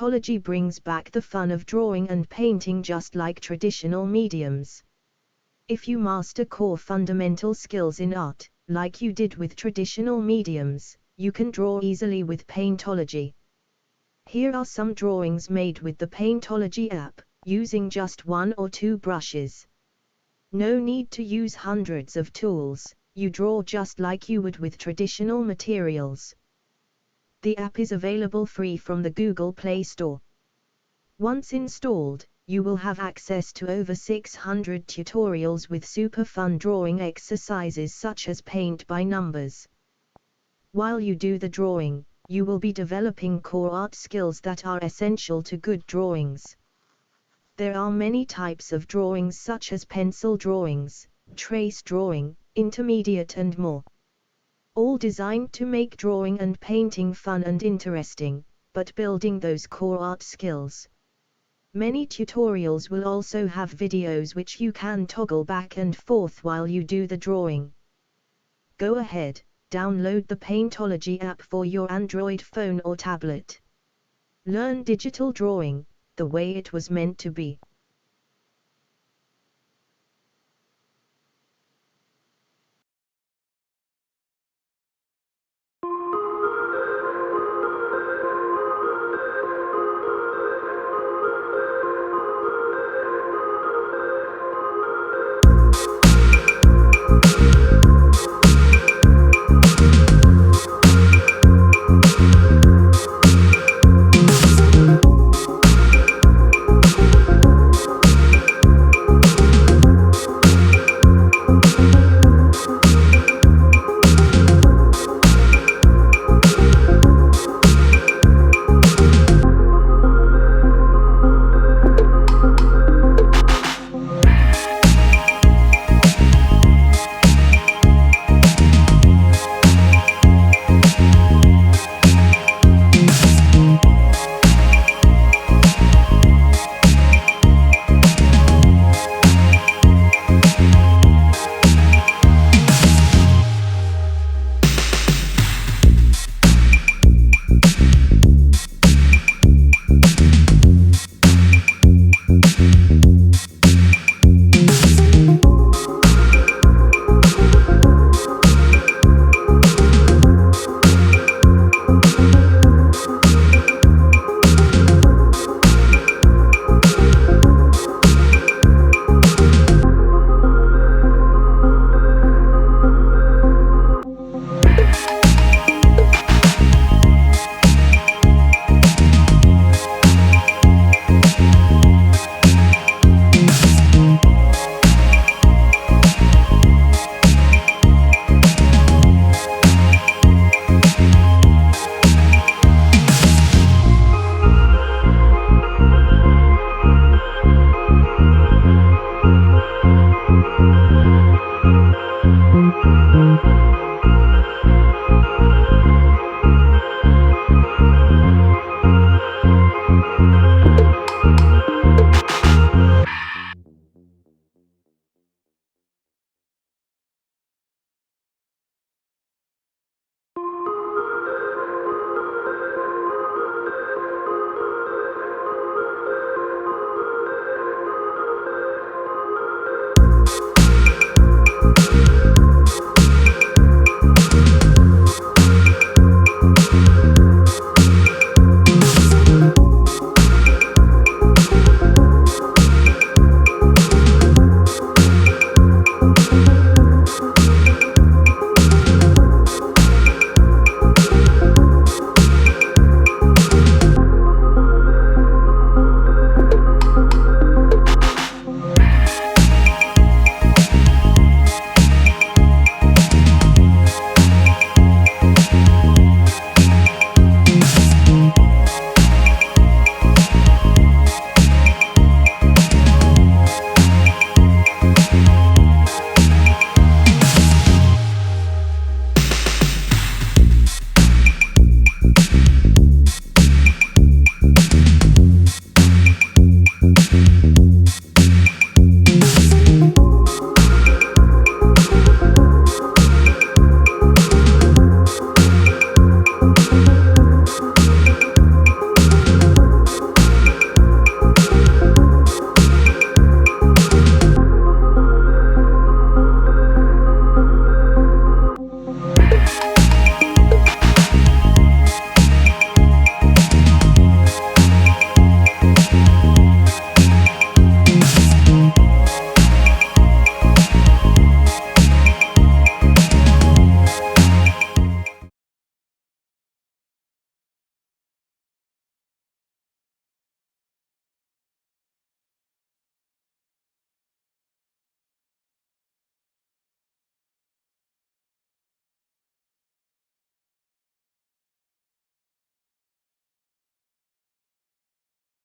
Paintology brings back the fun of drawing and painting just like traditional mediums. If you master core fundamental skills in art, like you did with traditional mediums, you can draw easily with Paintology. Here are some drawings made with the Paintology app, using just 1 or 2 brushes. No need to use hundreds of tools, you draw just like you would with traditional materials. The app is available free from the Google Play Store. Once installed, you will have access to over 600 tutorials with super fun drawing exercises such as paint by numbers. While you do the drawing, you will be developing core art skills that are essential to good drawings. There are many types of drawings such as pencil drawings, trace drawing, intermediate and more. All designed to make drawing and painting fun and interesting, but building those core art skills. Many tutorials will also have videos which you can toggle back and forth while you do the drawing. Go ahead, download the Paintology app for your Android phone or tablet. Learn digital drawing, the way it was meant to be.